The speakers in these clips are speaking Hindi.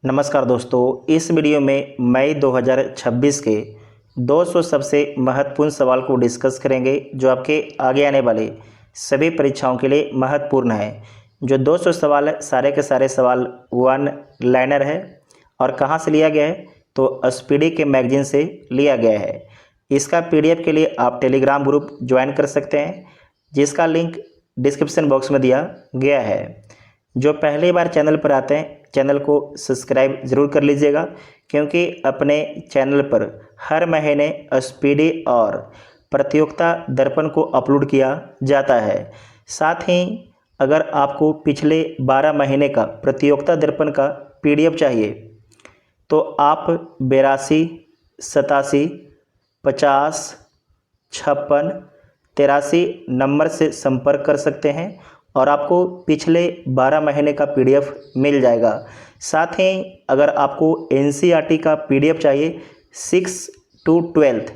नमस्कार दोस्तों, इस वीडियो में मई 2026 के 200 सबसे महत्वपूर्ण सवाल को डिस्कस करेंगे जो आपके आगे आने वाले सभी परीक्षाओं के लिए महत्वपूर्ण है। जो 200 सवाल है, सारे के सारे सवाल वन लाइनर है और कहाँ से लिया गया है तो स्पीडी के मैगजीन से लिया गया है। इसका पीडीएफ के लिए आप टेलीग्राम ग्रुप ज्वाइन कर सकते हैं, जिसका लिंक डिस्क्रिप्शन बॉक्स में दिया गया है। जो पहली बार चैनल पर आते हैं, चैनल को सब्सक्राइब ज़रूर कर लीजिएगा, क्योंकि अपने चैनल पर हर महीने स्पीडी और प्रतियोगिता दर्पण को अपलोड किया जाता है। साथ ही अगर आपको पिछले 12 महीने का प्रतियोगिता दर्पण का पीडीएफ चाहिए तो आप 82 87 50 56 83 नंबर से संपर्क कर सकते हैं और आपको पिछले 12 महीने का पीडीएफ मिल जाएगा। साथ ही अगर आपको एनसीईआरटी का पीडीएफ चाहिए 6 to 12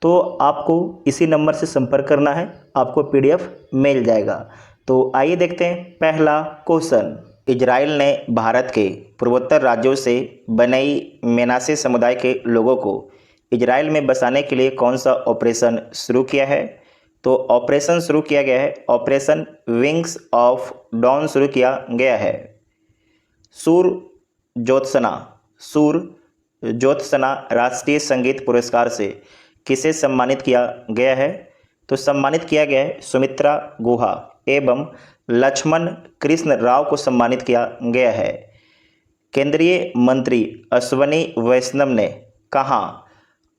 तो आपको इसी नंबर से संपर्क करना है, आपको पीडीएफ मिल जाएगा। तो आइए देखते हैं पहला क्वेश्चन। इजराइल ने भारत के पूर्वोत्तर राज्यों से बनई मेनासे समुदाय के लोगों को इजराइल में बसाने के लिए कौन सा ऑपरेशन शुरू किया है? तो ऑपरेशन शुरू किया गया है, ऑपरेशन विंग्स ऑफ डॉन शुरू किया गया है। सूर ज्योत्सना राष्ट्रीय संगीत पुरस्कार से किसे सम्मानित किया गया है? तो सम्मानित किया गया है सुमित्रा गुहा एवं लक्ष्मण कृष्ण राव को सम्मानित किया गया है। केंद्रीय मंत्री अश्वनी वैष्णव ने कहाँ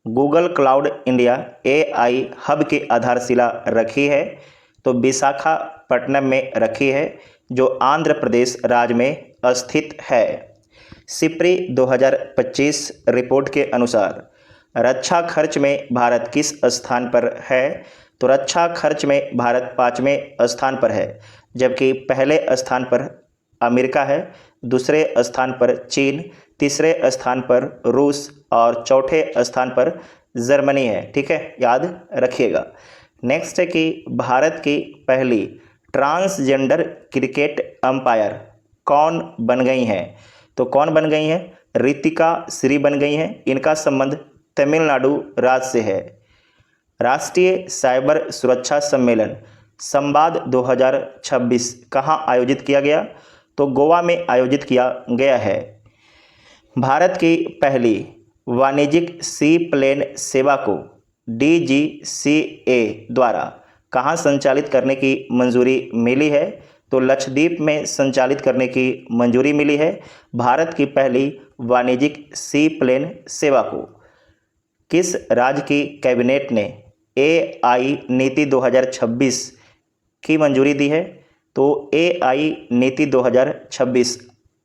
Google cloud India AI hub की आधारशिला रखी है? तो विशाखापट्टनम में रखी है, जो आंध्र प्रदेश राज्य में स्थित है। सिप्री 2025 रिपोर्ट के अनुसार रक्षा खर्च में भारत किस स्थान पर है? तो रक्षा खर्च में भारत 5वें स्थान पर है, जबकि पहले स्थान पर अमेरिका है, दूसरे स्थान पर चीन, तीसरे स्थान पर रूस और चौथे स्थान पर जर्मनी है। ठीक है, याद रखिएगा। नेक्स्ट है कि भारत की पहली ट्रांसजेंडर क्रिकेट अंपायर कौन बन गई हैं? तो कौन बन गई हैं? रितिका श्री बन गई हैं। इनका संबंध तमिलनाडु राज्य से है। राष्ट्रीय साइबर सुरक्षा सम्मेलन संवाद 2026 कहाँ आयोजित किया गया? तो गोवा में आयोजित किया गया है। भारत की पहली वाणिज्यिक सी प्लेन सेवा को डीजीसीए द्वारा कहाँ संचालित करने की मंजूरी मिली है? तो लक्षद्वीप में संचालित करने की मंजूरी मिली है भारत की पहली वाणिज्यिक सी प्लेन सेवा को। किस राज्य की कैबिनेट ने एआई नीति 2026 की मंजूरी दी है? तो एआई नीति 2026,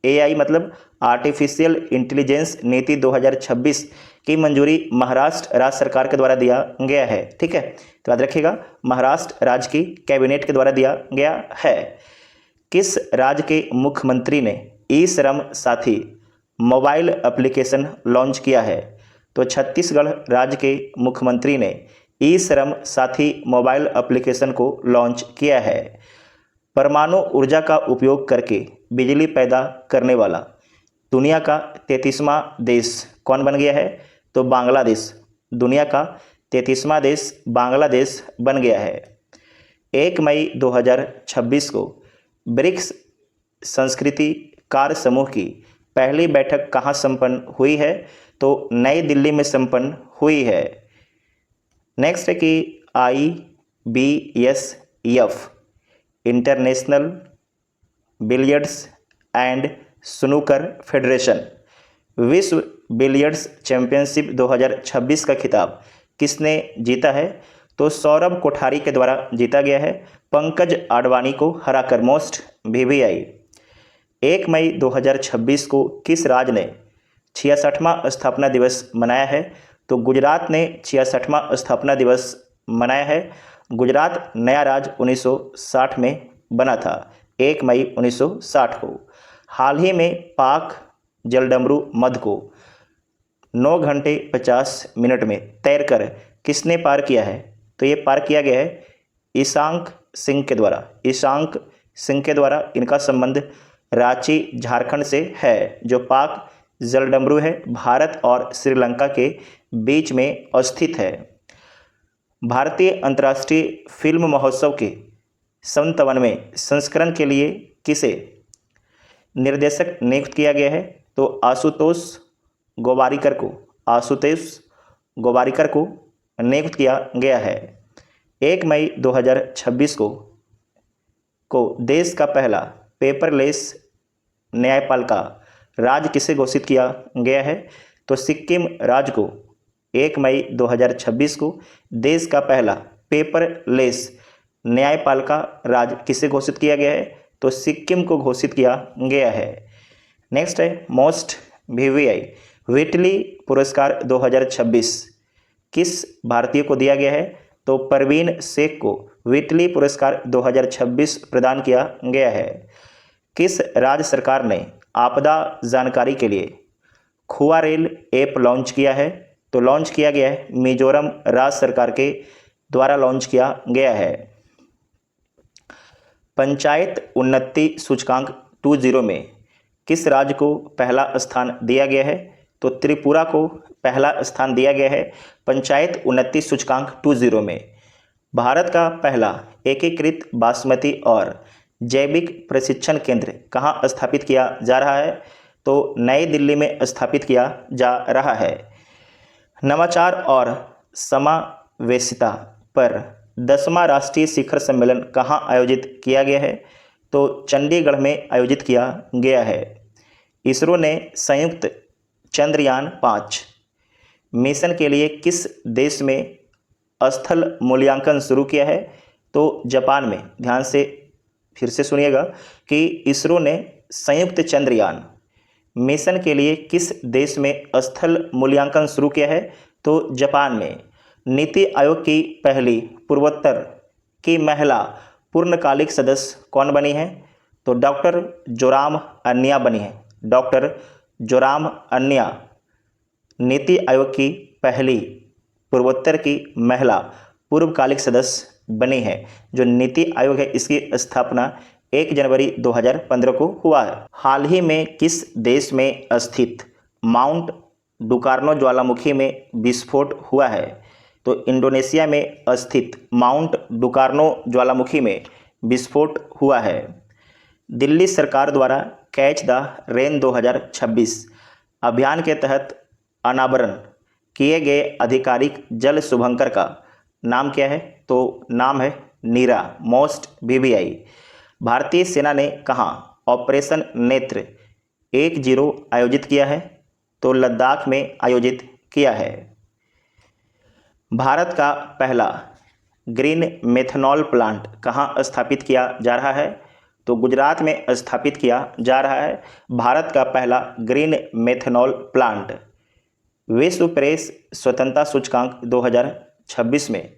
एआई मतलब आर्टिफिशियल इंटेलिजेंस नीति 2026 की मंजूरी महाराष्ट्र राज्य सरकार के द्वारा दिया गया है। ठीक है, तो याद रखिएगा, महाराष्ट्र राज्य की कैबिनेट के द्वारा दिया गया है। किस राज्य के मुख्यमंत्री ने ई श्रम साथी मोबाइल एप्लीकेशन लॉन्च किया है? तो छत्तीसगढ़ राज्य के मुख्यमंत्री ने ई श्रम साथी मोबाइल एप्लीकेशन को लॉन्च किया है। परमाणु ऊर्जा का उपयोग करके बिजली पैदा करने वाला दुनिया का 33वां देश कौन बन गया है? तो बांग्लादेश। दुनिया का 33वां देश बांग्लादेश बन गया है। 1 मई 2026 को ब्रिक्स संस्कृति कार्य समूह की पहली बैठक कहाँ संपन्न हुई है? तो नई दिल्ली में संपन्न हुई है। नेक्स्ट है कि IBSF international billiards and snooker federation विश्व बिलियर्ड्स चैंपियनशिप 2026 का खिताब किसने जीता है? तो सौरभ कोठारी के द्वारा जीता गया है, पंकज आडवाणी को हराकर। मोस्ट VVI 1 मई 2026 को किस राज्य ने 66वां स्थापना दिवस मनाया है? तो गुजरात ने 66वां स्थापना दिवस मनाया है। गुजरात नया राज्य 1960 में बना था, 1 मई 1960 को। हाल ही में पाक जलडमरू मध्य को 9 घंटे 50 मिनट में तैरकर किसने पार किया है? तो ये पार किया गया है ईशांक सिंह के द्वारा। ईशांक सिंह के द्वारा इनका संबंध रांची झारखंड से है, जो पाक जलडमरू है, भारत और श्रीलंका के बीच में स्थित है। भारतीय अंतर्राष्ट्रीय फिल्म महोत्सव के 57वें संस्करण के लिए किसे निर्देशक नियुक्त किया गया है? तो आशुतोष गोवारिकर को नियुक्त किया गया है। 1 मई 2026 को देश का पहला पेपरलेस न्यायपालिका राज्य किसे घोषित किया गया है? तो सिक्किम राज्य को 1 मई 2026 को देश का पहला पेपरलेस न्यायपालिका राज्य किसे घोषित किया गया है? तो सिक्किम को घोषित किया गया है। नेक्स्ट है मोस्ट VVI व्हिटली पुरस्कार 2026 किस भारतीय को दिया गया है? तो परवीन शेख को व्हिटली पुरस्कार 2026 प्रदान किया गया है। किस राज्य सरकार ने आपदा जानकारी के लिए खुआ रेल ऐप लॉन्च किया है? तो लॉन्च किया गया है मिजोरम राज्य सरकार के द्वारा लॉन्च किया गया है। पंचायत उन्नति सूचकांक 20 में किस राज्य को पहला स्थान दिया गया है? तो त्रिपुरा को पहला स्थान दिया गया है पंचायत उन्नति सूचकांक 20 में। भारत का पहला एकीकृत बासमती और जैविक प्रशिक्षण केंद्र कहाँ स्थापित किया जा रहा है? तो नई दिल्ली में स्थापित किया जा रहा है। नवाचार और समावेशिता पर 10वां राष्ट्रीय शिखर सम्मेलन कहाँ आयोजित किया गया है? तो चंडीगढ़ में आयोजित किया गया है। इसरो ने संयुक्त चंद्रयान 5 मिशन के लिए किस देश में स्थल मूल्यांकन शुरू किया है? तो जापान में। ध्यान से फिर से सुनिएगा कि इसरो ने संयुक्त चंद्रयान मिशन के लिए किस देश में स्थल मूल्यांकन शुरू किया है? तो जापान में। नीति आयोग की पहली पूर्वोत्तर की महिला पूर्णकालिक सदस्य कौन बनी है? तो डॉक्टर जोराम अन्या बनी है। डॉक्टर जोराम अन्या नीति आयोग की पहली पूर्वोत्तर की महिला पूर्वकालिक सदस्य बनी है। जो नीति आयोग है इसकी स्थापना 1 जनवरी 2015 को हुआ है। हाल ही में किस देश में स्थित माउंट डुकार्नो ज्वालामुखी में विस्फोट हुआ है? तो इंडोनेशिया में स्थित माउंट डुकार्नो ज्वालामुखी में विस्फोट हुआ है। दिल्ली सरकार द्वारा कैच द रेन 2026 अभियान के तहत अनावरण किए गए आधिकारिक जल शुभंकर का नाम क्या है? तो नाम है नीरा मोस्ट VVI। भारतीय सेना ने कहाँ ऑपरेशन नेत्र 10 आयोजित किया है? तो लद्दाख में आयोजित किया है। भारत का पहला ग्रीन मेथनॉल प्लांट कहाँ स्थापित किया जा रहा है? तो गुजरात में स्थापित किया जा रहा है भारत का पहला ग्रीन मेथनॉल प्लांट। विश्व प्रेस स्वतंत्रता सूचकांक 2026 में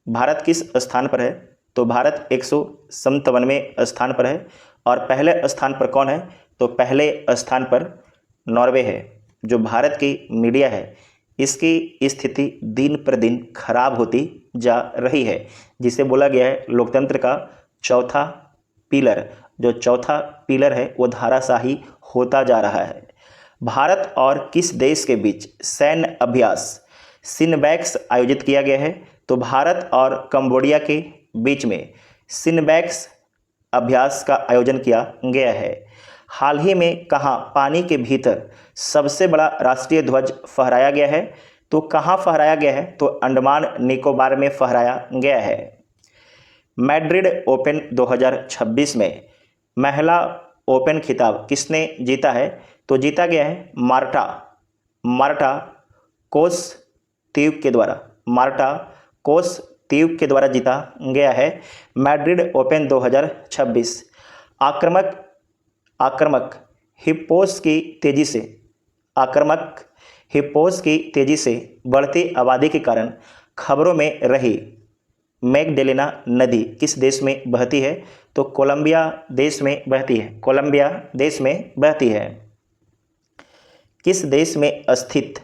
भारत किस स्थान पर है? तो भारत 157वें स्थान पर है। और पहले स्थान पर कौन है? तो पहले स्थान पर नॉर्वे है। जो भारत की मीडिया है इसकी स्थिति दिन पर दिन खराब होती जा रही है, जिसे बोला गया है लोकतंत्र का चौथा पिलर। जो चौथा पिलर है वो धाराशाही होता जा रहा है। भारत और किस देश के बीच सैन्य अभ्यास सिनबैक्स आयोजित किया गया है? तो भारत और कंबोडिया के बीच में सिनबैक्स अभ्यास का आयोजन किया गया है। हाल ही में कहाँ पानी के भीतर सबसे बड़ा राष्ट्रीय ध्वज फहराया गया है? तो कहाँ फहराया गया है? तो अंडमान निकोबार में फहराया गया है। मैड्रिड ओपन 2026 में महिला ओपन खिताब किसने जीता है? तो जीता गया है मार्टा कोसतीव के द्वारा जीता गया है मैड्रिड ओपन 2026। आक्रामक हिप्पोस की तेजी से बढ़ती आबादी के कारण खबरों में रही मैगडेलेना नदी किस देश में बहती है? तो कोलंबिया देश में बहती है। किस देश में स्थित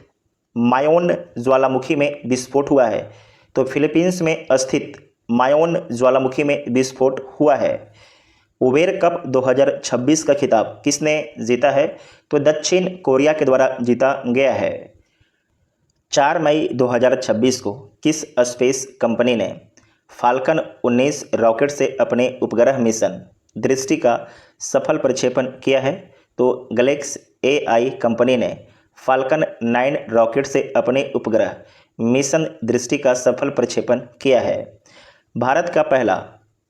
मायोन ज्वालामुखी में विस्फोट हुआ है? तो फिलीपींस में स्थित मायोन ज्वालामुखी में विस्फोट हुआ है। उबेर कप 2026 का खिताब किसने जीता है? तो दक्षिण कोरिया के द्वारा जीता गया है। 4 मई 2026 को किस स्पेस कंपनी ने फाल्कन 19 रॉकेट से अपने उपग्रह मिशन दृष्टि का सफल प्रक्षेपण किया है? तो गैलेक्सी एआई कंपनी ने फाल्कन 9 रॉकेट से अपने उपग्रह मिशन दृष्टि का सफल प्रक्षेपण किया है। भारत का पहला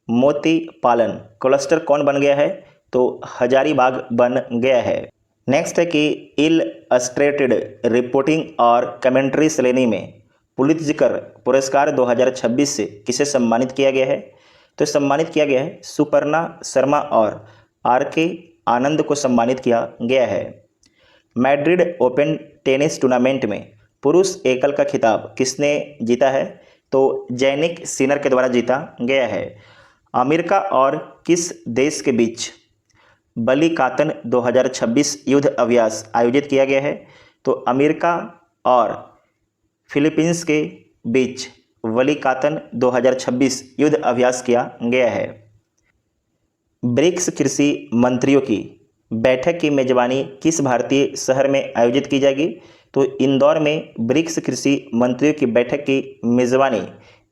मोती पालन क्लस्टर कौन बन गया है? तो हजारीबाग बन गया है। नेक्स्ट है कि इलस्ट्रेटेड रिपोर्टिंग और कमेंट्री श्रेणी में पुलित्जर पुरस्कार 2026 से किसे सम्मानित किया गया है? तो सम्मानित किया गया है सुपर्णा शर्मा और आर.के. आनंद को सम्मानित किया गया है। मैड्रिड ओपन टेनिस टूर्नामेंट में पुरुष एकल का खिताब किसने जीता है? तो जैनिक सिनर के द्वारा जीता गया है। अमेरिका और किस देश के बीच बलिकातन 2026 युद्ध अभ्यास आयोजित किया गया है? तो अमेरिका और फिलीपींस के बीच बलिकातन 2026 युद्ध अभ्यास किया गया है। ब्रिक्स कृषि मंत्रियों की बैठक की मेजबानी किस भारतीय शहर में आयोजित की जाएगी? तो इंदौर में ब्रिक्स कृषि मंत्रियों की बैठक की मेजबानी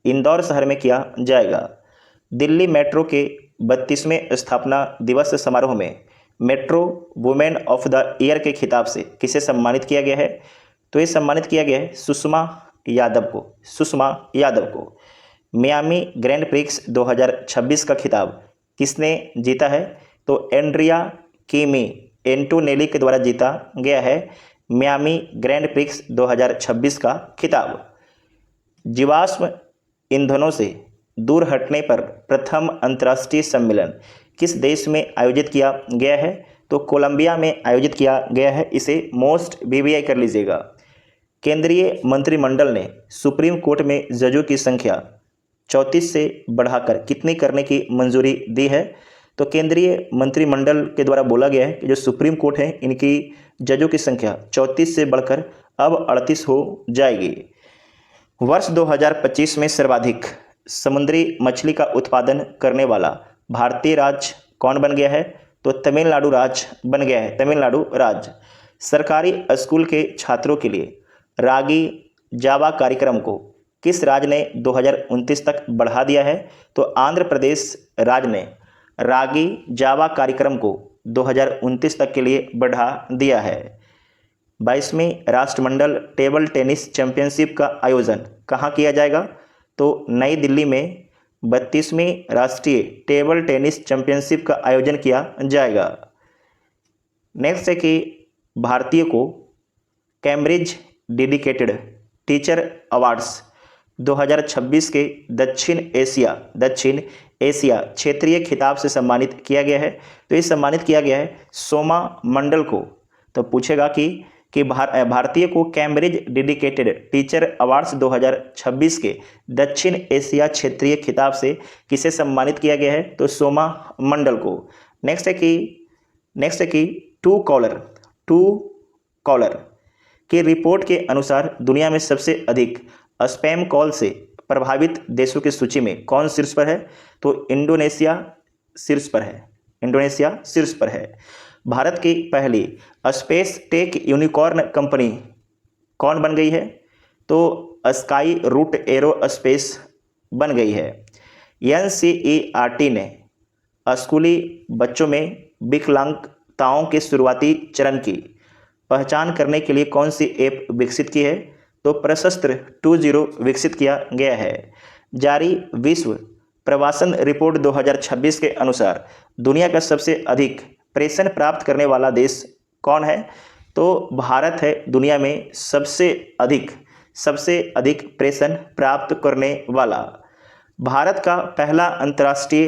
इंदौर शहर में किया जाएगा। दिल्ली मेट्रो के 32वें स्थापना दिवस समारोह में metro women of the year के खिताब से किसे सम्मानित किया गया है? तो ये सम्मानित किया गया है सुषमा यादव को। मियामी ग्रैंड प्रिक्स 2026 का खिताब किसने जीता है? तो एंड्रिया किमी एंटोनेली के द्वारा जीता गया है मियामी ग्रैंड प्रिक्स 2026 का खिताब। जीवाश्म ईंधनों से दूर हटने पर प्रथम अंतर्राष्ट्रीय सम्मेलन किस देश में आयोजित किया गया है? तो कोलंबिया में आयोजित किया गया है। इसे मोस्ट वीवीआई कर लीजिएगा। केंद्रीय मंत्रिमंडल ने सुप्रीम कोर्ट में जजों की संख्या 34 से बढ़ाकर कितनी करने की मंजूरी दी है? तो केंद्रीय मंत्रिमंडल के द्वारा बोला गया है कि जो सुप्रीम कोर्ट है इनकी जजों की संख्या 34 से बढ़कर अब 38 हो जाएगी। वर्ष 2025 में सर्वाधिक समुद्री मछली का उत्पादन करने वाला भारतीय राज्य कौन बन गया है? तो तमिलनाडु राज्य बन गया है। तमिलनाडु राज्य सरकारी स्कूल के छात्रों के लिए रागी जावा कार्यक्रम को किस राज्य ने 2029 तक बढ़ा दिया है? तो आंध्र प्रदेश राज्य ने रागी जावा कार्यक्रम को 2029 तक के लिए बढ़ा दिया है। 22वीं राष्ट्रमंडल टेबल टेनिस चैंपियनशिप का आयोजन कहाँ किया जाएगा? तो नई दिल्ली में 32वीं राष्ट्रीय टेबल टेनिस चैंपियनशिप का आयोजन किया जाएगा। नेक्स्ट है कि भारतीय को कैम्ब्रिज डेडिकेटेड टीचर अवार्ड्स 2026 के दक्षिण एशिया क्षेत्रीय खिताब से सम्मानित किया गया है। तो ये सम्मानित किया गया है सोमा मंडल को। तो पूछेगा कि भारतीय को कैम्ब्रिज डेडिकेटेड टीचर अवार्ड्स 2026 के दक्षिण एशिया क्षेत्रीय खिताब से किसे सम्मानिट किया गया है? तो सोमा मंडल को। नेक्स्ट है कि टू कॉलर की रिपोर्ट के अनुसार दुनिया में सबसे अधिक स्पैम कॉल से प्रभावित देशों की सूची में कौन शीर्ष पर है? तो इंडोनेशिया शीर्ष पर है। भारत की पहली स्पेस टेक यूनिकॉर्न कंपनी कौन बन गई है? तो स्काई रूट एरोस्पेस बन गई है। एनसीईआरटी ने स्कूली बच्चों में विकलांगताओं के शुरुआती चरण की पहचान करने के लिए कौन सी ऐप विकसित की है? तो प्रशस्त्र 20 विकसित किया गया है। जारी विश्व प्रवासन रिपोर्ट 2026 के अनुसार दुनिया का सबसे अधिक प्रेषण प्राप्त करने वाला देश कौन है? तो भारत है दुनिया में सबसे अधिक प्रेषण प्राप्त करने वाला। भारत का पहला अंतर्राष्ट्रीय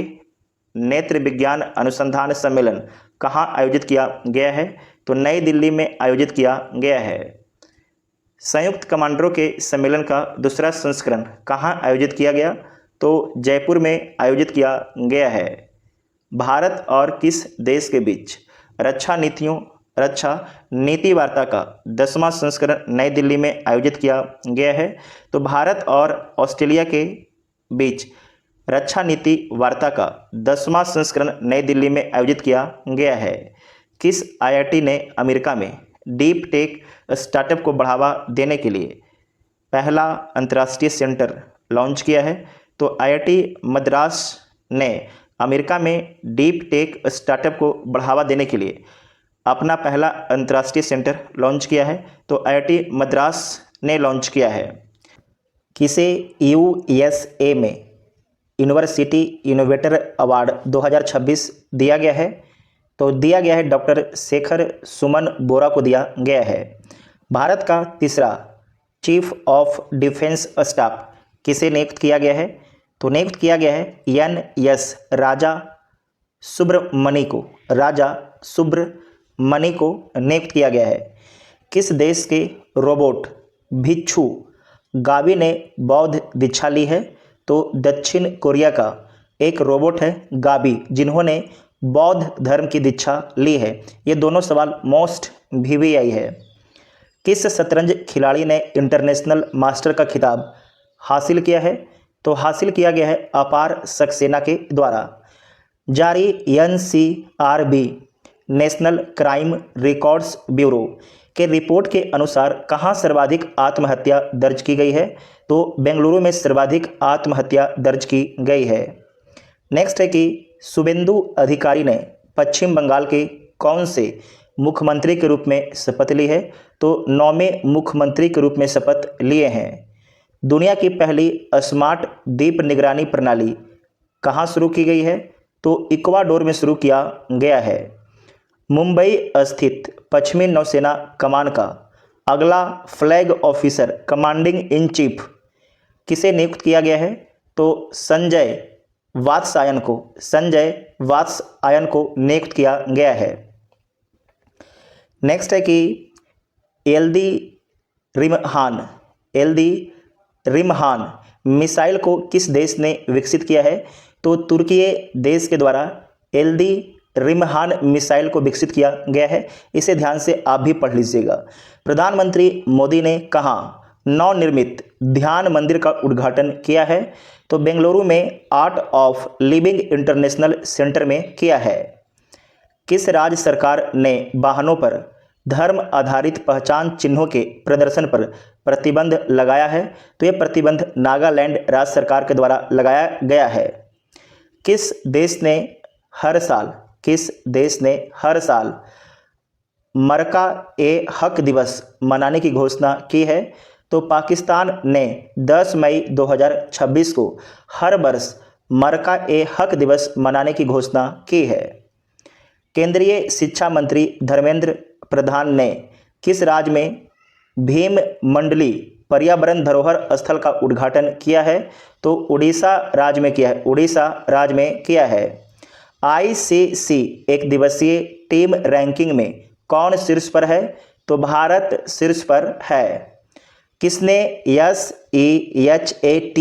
नेत्र विज्ञान अनुसंधान सम्मेलन कहाँ आयोजित किया गया है? तो नई दिल्ली में आयोजित किया गया है। संयुक्त कमांडरों के सम्मेलन का दूसरा संस्करण कहाँ आयोजित किया गया? तो जयपुर में आयोजित किया गया है। भारत और किस देश के बीच रक्षा नीति वार्ता का 10वां संस्करण नई दिल्ली में आयोजित किया गया है? तो भारत और ऑस्ट्रेलिया के बीच रक्षा नीति वार्ता का 10वां संस्करण नई दिल्ली में आयोजित किया गया है। किस आईआईटी ने अमेरिका में डीप टेक स्टार्टअप को बढ़ावा देने के लिए पहला अंतर्राष्ट्रीय सेंटर लॉन्च किया है? तो आईआईटी मद्रास ने अमेरिका में डीप टेक स्टार्टअप को बढ़ावा देने के लिए अपना पहला अंतर्राष्ट्रीय सेंटर लॉन्च किया है। तो आईआईटी मद्रास ने लॉन्च किया है। किसे यूएसए में यूनिवर्सिटी इनोवेटर अवार्ड 2026 दिया गया है? तो दिया गया है डॉक्टर शेखर सुमन बोरा को दिया गया है। भारत का तीसरा चीफ ऑफ डिफेंस स्टाफ किसे नियुक्त किया गया है? तो नियुक्त किया गया है एन.एस. राजा सुब्रमणि को। राजा सुब्रमणि को नियुक्त किया गया है। किस देश के रोबोट भिक्षु गावी ने बौद्ध दीक्षा ली है? तो दक्षिण कोरिया का एक रोबोट है गावी, जिन्होंने बौद्ध धर्म की दीक्षा ली है। ये दोनों सवाल मोस्ट वीवीआई है। किस शतरंज खिलाड़ी ने इंटरनेशनल मास्टर का खिताब हासिल किया है? तो हासिल किया गया है अपार सक्सेना के द्वारा। जारी NCRB national crime records bureau के रिपोर्ट के अनुसार कहां सर्वाधिक आत्महत्या दर्ज की गई है? तो बेंगलुरु में सर्वाधिक आत्महत्या दर्ज की गई है। नेक्स्ट है कि शुभेंदु अधिकारी ने पश्चिम बंगाल के कौन से मुख्यमंत्री के रूप में शपथ ली है? तो 9वें मुख्यमंत्री के रूप में शपथ लिए हैं। दुनिया की पहली स्मार्ट द्वीप निगरानी प्रणाली कहाँ शुरू की गई है? तो इक्वाडोर में शुरू किया गया है। मुंबई स्थित पश्चिमी नौसेना कमान का अगला flag officer commanding in chief किसे नियुक्त किया गया है? तो संजय वात्स्यायन को नियुक्त किया गया है। नेक्स्ट है कि एल्दी रिमहान मिसाइल को किस देश ने विकसित किया है? तो तुर्की देश के द्वारा एल्दी रिमहान मिसाइल को विकसित किया गया है। इसे ध्यान से आप भी पढ़ लीजिएगा। प्रधानमंत्री मोदी ने कहाँ नवनिर्मित ध्यान मंदिर का उद्घाटन किया है? तो बेंगलुरु में art of living international centre में किया है। किस राज्य सरकार ने वाहनों पर धर्म आधारित पहचान चिन्हों के प्रदर्शन पर प्रतिबंध लगाया है? तो यह प्रतिबंध नागालैंड राज्य सरकार के द्वारा लगाया गया है। किस देश ने हर साल मरका ए हक दिवस मनाने की घोषणा की है? तो पाकिस्तान ने 10 मई 2026 को हर वर्ष मरका ए हक दिवस मनाने की घोषणा की है। केंद्रीय शिक्षा मंत्री धर्मेंद्र प्रधान ने किस राज्य में भीम मंडली पर्यावरण धरोहर स्थल का उद्घाटन किया है? तो उड़ीसा राज्य में किया है। आईसीसी एक दिवसीय टीम रैंकिंग में कौन शीर्ष पर है? तो भारत शीर्ष पर है। किसने SEHAT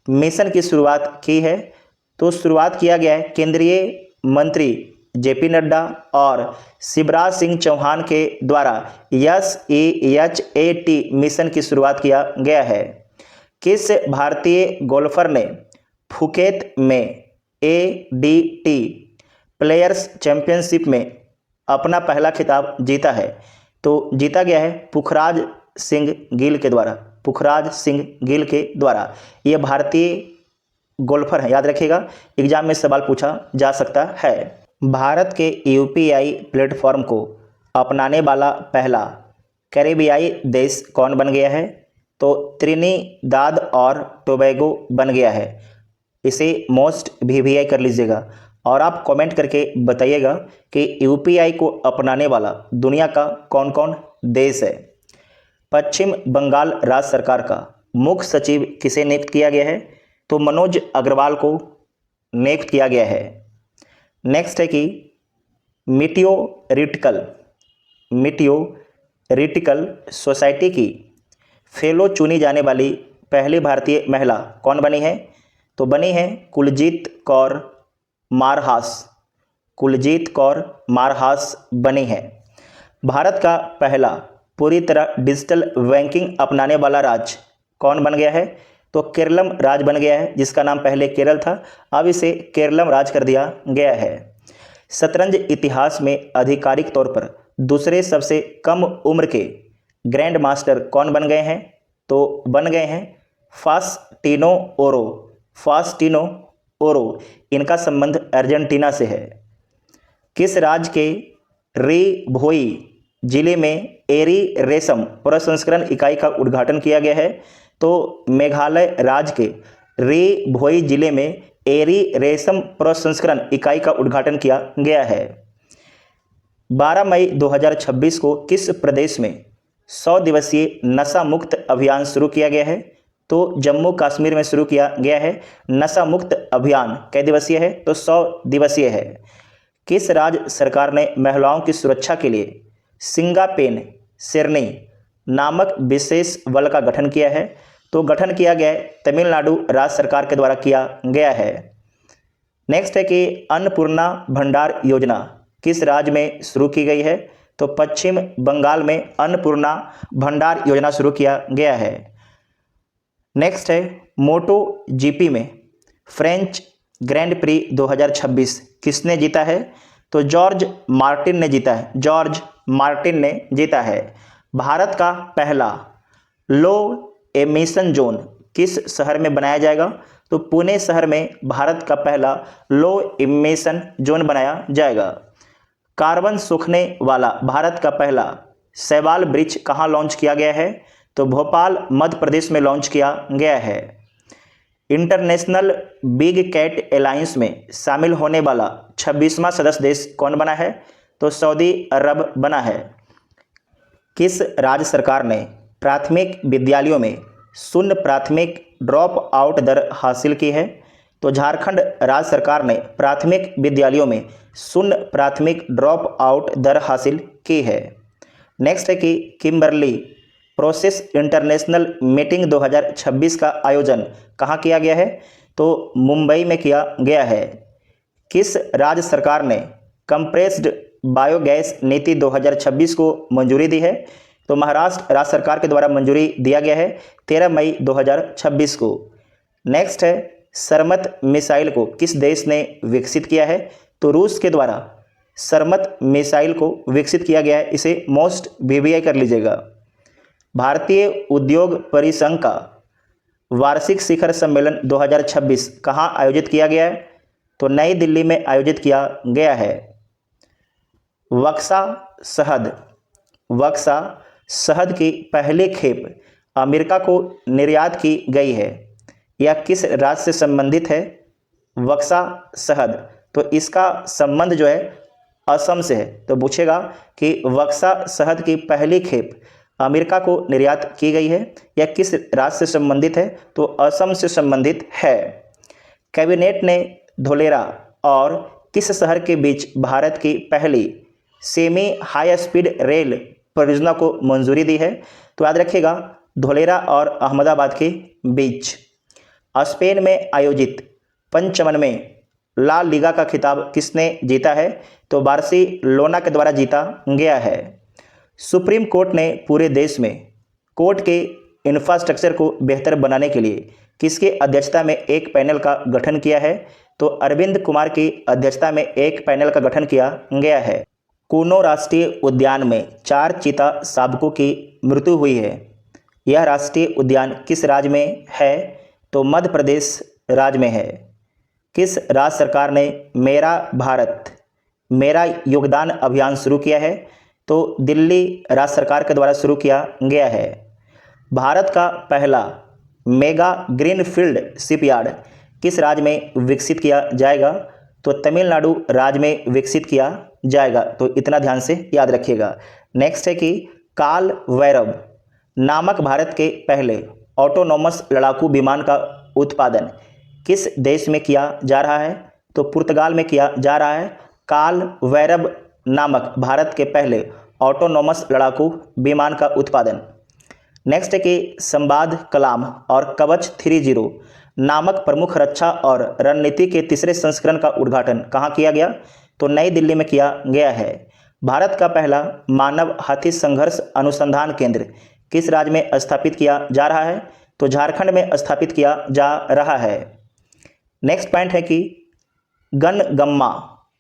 मिशन की शुरुआत की है? तो शुरुआत किया गया है केंद्रीय मंत्री जेपी नड्डा और शिवराज सिंह चौहान के द्वारा SEHAT मिशन की शुरुआत किया गया है। किस भारतीय गोल्फर ने फुकेत में ADT प्लेयर्स चैंपियनशिप में अपना पहला खिताब जीता है? तो जीता गया है पुखराज सिंह गिल के द्वारा। यह भारतीय गोल्फर है, याद रखिएगा, एग्जाम में सवाल पूछा जा सकता है। भारत के UPI प्लेटफॉर्म को अपनाने वाला पहला कैरेबियाई देश कौन बन गया है? तो त्रिनिदाद और टोबैगो बन गया है। इसे मोस्ट VVI कर लीजिएगा और आप कमेंट करके बताइएगा कि UPI को अपनाने वाला दुनिया का कौन कौन देश है। पश्चिम बंगाल राज्य सरकार का मुख्य सचिव किसे नियुक्त किया गया है? तो मनोज अग्रवाल को नियुक्त किया गया है। नेक्स्ट है कि मीटियोरिटिकल सोसाइटी की फेलो चुनी जाने वाली पहली भारतीय महिला कौन बनी है? तो बनी है कुलजीत कौर मारहास बनी है। भारत का पहला पूरी तरह डिजिटल बैंकिंग अपनाने वाला राज्य कौन बन गया है? तो केरलम राज बन गया है, जिसका नाम पहले केरल था, अब इसे केरलम राज कर दिया गया है। शतरंज इतिहास में आधिकारिक तौर पर दूसरे सबसे कम उम्र के ग्रैंड मास्टर कौन बन गए हैं? तो बन गए हैं फास्टिनो ओरो। फास्टिनो ओरो, इनका संबंध अर्जेंटीना से है। किस राज्य के री भोई जिले में एरी रेशम प्रसंस्करण इकाई का उद्घाटन किया गया है? तो मेघालय राज्य के री भोई जिले में एरी रेशम प्रसंस्करण इकाई का उद्घाटन किया गया है। 12 मई 2026 को किस प्रदेश में 100 दिवसीय नशा मुक्त अभियान शुरू किया गया है? तो जम्मू कश्मीर में शुरू किया गया है। नशा मुक्त अभियान कै दिवसीय है? तो 100 दिवसीय है। किस राज्य सरकार ने महिलाओं की सुरक्षा के लिए सिंगापेन शेरनी नामक विशेष बल का गठन किया है? तो गठन किया गया है तमिलनाडु राज्य सरकार के द्वारा किया गया है। नेक्स्ट है कि अन्नपूर्णा भंडार योजना किस राज्य में शुरू की गई है? तो पश्चिम बंगाल में अन्नपूर्णा भंडार योजना शुरू किया गया है। नेक्स्ट है मोटो जीपी में फ्रेंच ग्रैंड प्री 2026 किसने जीता है? तो जॉर्ज मार्टिन ने जीता है। जॉर्ज मार्टिन ने जीता है। भारत का पहला लो एमिशन जोन किस शहर में बनाया जाएगा? तो पुणे शहर में भारत का पहला लो एमिशन जोन बनाया जाएगा। कार्बन सूखने वाला भारत का पहला शैवाल ब्रिज कहाँ लॉन्च किया गया है? तो भोपाल मध्य प्रदेश में लॉन्च किया गया है। इंटरनेशनल बिग कैट अलायंस में शामिल होने वाला 26वां सदस्य देश कौन बना है? तो सऊदी अरब बना है। किस राज्य सरकार ने प्राथमिक विद्यालयों में शून्य प्राथमिक ड्रॉप आउट दर हासिल की है? तो झारखंड राज्य सरकार ने प्राथमिक विद्यालयों में शून्य प्राथमिक ड्रॉप आउट दर हासिल की है। नेक्स्ट है कि किम्बरली प्रोसेस इंटरनेशनल मीटिंग 2026 का आयोजन कहाँ किया गया है? तो मुंबई में किया गया है। किस राज्य सरकार ने कंप्रेस्ड बायोगैस नीति 2026 को मंजूरी दी है? तो महाराष्ट्र राज्य सरकार के द्वारा मंजूरी दिया गया है 13 मई 2026 को। नेक्स्ट है सरमत मिसाइल को किस देश ने विकसित किया है? तो रूस के द्वारा सरमत मिसाइल को विकसित किया गया है। इसे मोस्ट वीवीआई कर लीजिएगा। भारतीय उद्योग परिसंघ का वार्षिक शिखर सम्मेलन 2026 कहाँ आयोजित किया गया है? तो नई दिल्ली में आयोजित किया गया है। वक्सा शहद की पहली खेप अमेरिका को निर्यात की गई है। यह किस राज्य से संबंधित है? वक्सा शहद, तो इसका संबंध जो है असम से है। तो पूछेगा कि वक्सा शहद की पहली खेप अमेरिका को निर्यात की गई है, यह किस राज्य से संबंधित है? तो असम से संबंधित है। कैबिनेट ने धोलेरा और किस शहर के बीच भारत की पहली सेमी हाई स्पीड रेल परियोजना को मंजूरी दी है? तो याद रखिएगा धोलेरा और अहमदाबाद के बीच। स्पेन में आयोजित पंचमन में ला लीगा का खिताब किसने जीता है? तो बार्सिलोना के द्वारा जीता गया है। सुप्रीम कोर्ट ने पूरे देश में कोर्ट के इंफ्रास्ट्रक्चर को बेहतर बनाने के लिए किसके अध्यक्षता में एक पैनल का गठन किया है? तो अरविंद कुमार की अध्यक्षता में एक पैनल का गठन किया गया है। कूनो राष्ट्रीय उद्यान में 4 चीता शावकों की मृत्यु हुई है। यह राष्ट्रीय उद्यान किस राज्य में है? तो मध्य प्रदेश राज्य में है। किस राज्य सरकार ने मेरा भारत मेरा योगदान अभियान शुरू किया है? तो दिल्ली राज्य सरकार के द्वारा शुरू किया गया है। भारत का पहला मेगा ग्रीनफील्ड शिपयार्ड किस राज्य में विकसित किया जाएगा? तो तमिलनाडु राज्य में विकसित किया जाएगा। तो इतना ध्यान से याद रखिएगा। नेक्स्ट है कि काल वैरव नामक भारत के पहले ऑटोनोमस लड़ाकू विमान का उत्पादन किस देश में किया जा रहा है? तो पुर्तगाल में किया जा रहा है। काल वैरव नामक भारत के पहले ऑटोनोमस लड़ाकू विमान का उत्पादन। नेक्स्ट है कि संवाद कलाम और कवच 30 नामक प्रमुख रक्षा और रणनीति के तीसरे संस्करण का उद्घाटन कहाँ किया गया? तो नई दिल्ली में किया गया है। भारत का पहला मानव हाथी संघर्ष अनुसंधान केंद्र किस राज्य में स्थापित किया जा रहा है? तो झारखंड में स्थापित किया जा रहा है। नेक्स्ट पॉइंट है कि गणगम्मा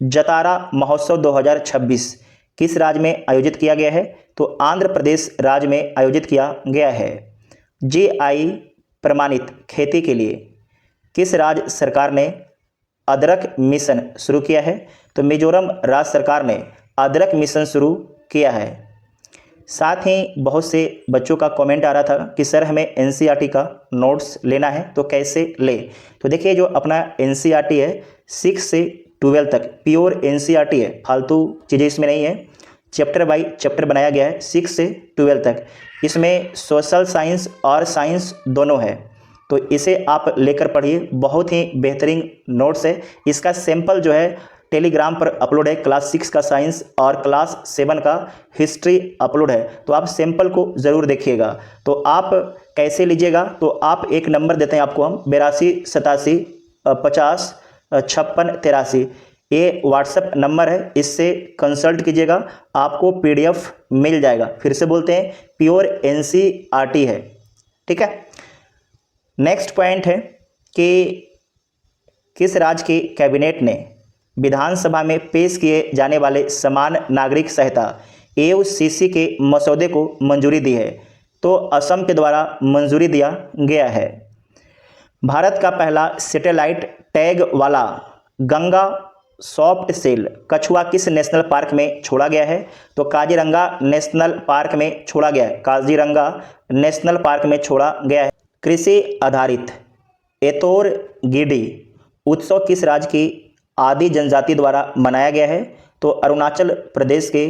जतारा महोत्सव 2026 किस राज्य में आयोजित किया गया है? तो आंध्र प्रदेश राज्य में आयोजित किया गया है। जीआई प्रमाणित खेती के लिए किस राज्य सरकार ने अदरक मिशन शुरू किया है? तो मिजोरम राज्य सरकार ने अदरक मिशन शुरू किया है। साथ ही बहुत से बच्चों का कमेंट आ रहा था कि सर हमें एनसीईआरटी का नोट्स लेना है तो कैसे ले? तो देखिए जो अपना एनसीईआरटी है 6 से 12 तक प्योर एनसीईआरटी है, फालतू चीज़ें इसमें नहीं है। चैप्टर बाई चैप्टर बनाया गया है 6 से 12 तक। इसमें सोशल साइंस और साइंस दोनों है, तो इसे आप लेकर पढ़िए, बहुत ही बेहतरीन नोट्स है। इसका सैंपल जो है टेलीग्राम पर अपलोड है, क्लास 6 का साइंस और क्लास 7 का हिस्ट्री अपलोड है, तो आप सैंपल को ज़रूर देखिएगा। तो आप कैसे लीजिएगा? तो आप एक नंबर देते हैं आपको हम 82 87 50 56 83, ये व्हाट्सएप नंबर है, इससे कंसल्ट कीजिएगा, आपको पीडीएफ मिल जाएगा। फिर से बोलते हैं प्योर एनसीईआरटी है, ठीक है। नेक्स्ट पॉइंट है कि किस राज्य की कैबिनेट ने विधानसभा में पेश किए जाने वाले समान नागरिक सहायता एयूसीसी के मसौदे को मंजूरी दी है? तो असम के द्वारा मंजूरी दिया गया है। भारत का पहला सैटेलाइट टैग वाला गंगा सॉफ्ट सेल कछुआ किस नेशनल पार्क में छोड़ा गया है? तो काजीरंगा नेशनल पार्क में छोड़ा गया है, काजीरंगा नेशनल पार्क में छोड़ा गया है। कृषि आधारित एतोर गिडी उत्सव किस राज्य की आदि जनजाति द्वारा मनाया गया है? तो अरुणाचल प्रदेश के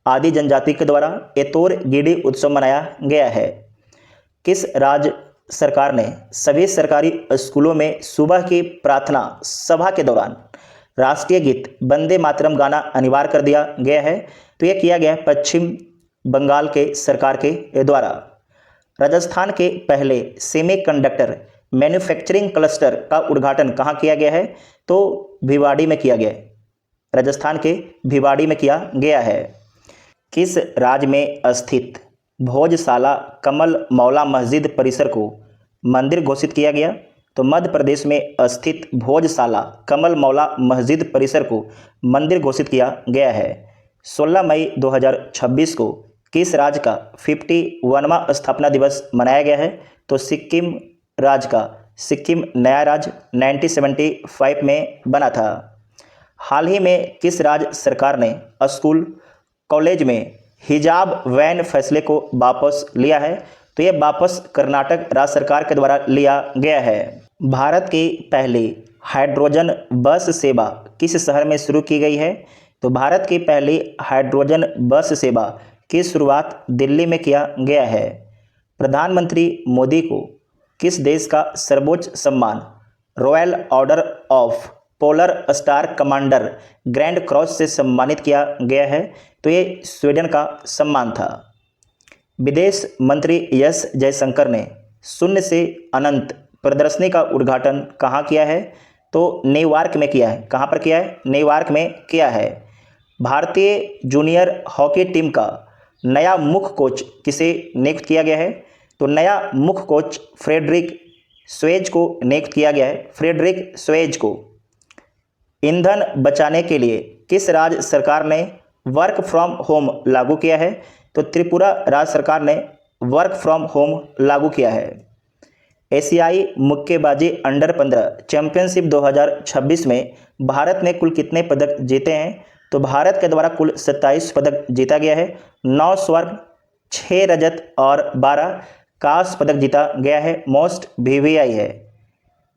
आदि जनजाति के द्वारा एतोर गिडी उत्सव मनाया गया है। किस राज्य सरकार ने सभी सरकारी स्कूलों में सुबह की प्रार्थना सभा के दौरान राष्ट्रीय गीत वंदे मातरम गाना अनिवार्य कर दिया गया है? तो यह किया गया है पश्चिम बंगाल के सरकार के द्वारा। राजस्थान के पहले सेमीकंडक्टर मैन्युफैक्चरिंग क्लस्टर का उद्घाटन कहाँ किया गया है? तो भिवाड़ी में किया गया है, राजस्थान के भिवाड़ी में किया गया है। किस राज्य में स्थित भोजशाला कमल मौला मस्जिद परिसर को मंदिर घोषित किया गया? तो मध्य प्रदेश में स्थित भोजशाला कमल मौला मस्जिद परिसर को मंदिर घोषित किया गया है। 16 मई 2026 को किस राज्य का 51वां स्थापना दिवस मनाया गया है? तो सिक्किम राज्य का। सिक्किम नया राज्य 1975 में बना था। हाल ही में किस राज्य सरकार ने स्कूल कॉलेज में हिजाब बैन फैसले को वापस लिया है? तो ये वापस कर्नाटक राज्य सरकार के द्वारा लिया गया है। भारत की पहली हाइड्रोजन बस सेवा किस शहर में शुरू की गई है? तो भारत की पहली हाइड्रोजन बस सेवा की शुरुआत दिल्ली में किया गया है। प्रधानमंत्री मोदी को किस देश का सर्वोच्च सम्मान royal order of polar star commander grand cross से सम्मानित किया गया है? तो ये स्वीडन का सम्मान था। विदेश मंत्री एस जयशंकर ने शून्य से अनंत प्रदर्शनी का उद्घाटन कहाँ किया है? तो न्यूयॉर्क में किया है। कहाँ पर किया है? न्यूयॉर्क में किया है। भारतीय जूनियर हॉकी टीम का नया मुख्य कोच किसे नियुक्त किया गया है? तो नया मुख्य कोच फ्रेडरिक स्वेज को नियुक्त किया गया है, फ्रेडरिक स्वेज को। ईंधन बचाने के लिए किस राज्य सरकार ने वर्क फ्रॉम होम लागू किया है? तो त्रिपुरा राज्य सरकार ने वर्क फ्रॉम होम लागू किया है। एशियाई मुक्केबाजी अंडर 15 चैंपियनशिप 2026 में भारत ने कुल कितने पदक जीते हैं? तो भारत के द्वारा कुल 27 पदक जीता गया है। 9 स्वर्ण, 6 रजत और 12 कांस्य पदक जीता गया है। मोस्ट वीवीआई है।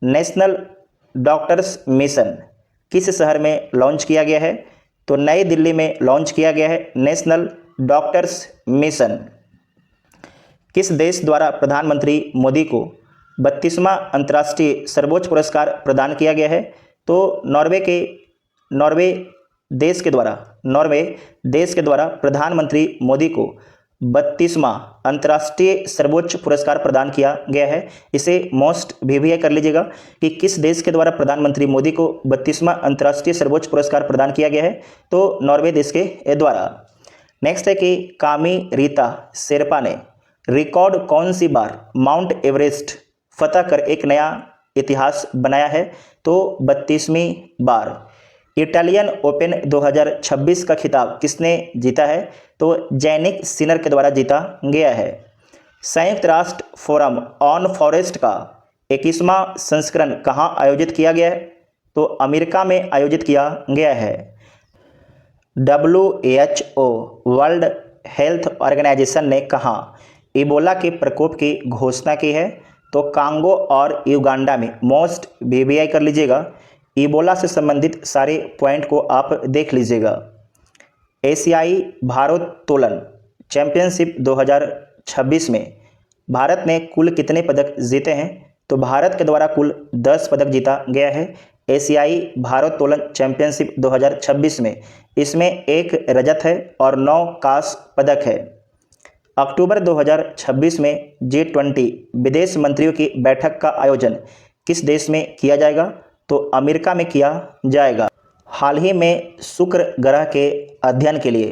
नेशनल डॉक्टर्स मिशन किस शहर में लॉन्च किया गया है? तो नई दिल्ली में लॉन्च किया गया है नेशनल डॉक्टर्स मिशन। किस देश द्वारा प्रधानमंत्री मोदी को 32वां अंतर्राष्ट्रीय सर्वोच्च पुरस्कार प्रदान किया गया है? तो नॉर्वे देश के द्वारा प्रधानमंत्री मोदी को 32वां अंतर्राष्ट्रीय सर्वोच्च पुरस्कार प्रदान किया गया है। इसे मोस्ट वीवीआई कर लीजिएगा कि किस देश के द्वारा प्रधानमंत्री मोदी को 32वां अंतर्राष्ट्रीय सर्वोच्च पुरस्कार प्रदान किया गया है? तो नॉर्वे देश के द्वारा। नेक्स्ट है कि कामी रीता शेरपा ने रिकॉर्ड कौन सी बार माउंट एवरेस्ट फतह कर एक नया इतिहास बनाया है? तो 32वीं बार। इटालियन ओपन 2026 का खिताब किसने जीता है? तो जैनिक सिनर के द्वारा जीता गया है। संयुक्त राष्ट्र फोरम ऑन फॉरेस्ट का 21वां संस्करण कहाँ आयोजित किया गया है? तो अमेरिका में आयोजित किया गया है। WHO वर्ल्ड हेल्थ ऑर्गेनाइजेशन ने कहाँ इबोला के प्रकोप की घोषणा की है? तो कांगो और युगांडा में। मोस्ट VVI कर लीजिएगा, इबोला से संबंधित सारे पॉइंट को आप देख लीजिएगा। एशियाई भारोत्तोलन चैंपियनशिप 2026 में भारत ने कुल कितने पदक जीते हैं? तो भारत के द्वारा कुल 10 पदक जीता गया है एशियाई भारोत्तोलन चैंपियनशिप 2026 में। इसमें 1 रजत है और 9 कांस्य पदक है। अक्टूबर 2026 में G20 विदेश मंत्रियों की बैठक का आयोजन किस देश में किया जाएगा? तो अमेरिका में किया जाएगा। हाल ही में शुक्र ग्रह के अध्ययन के लिए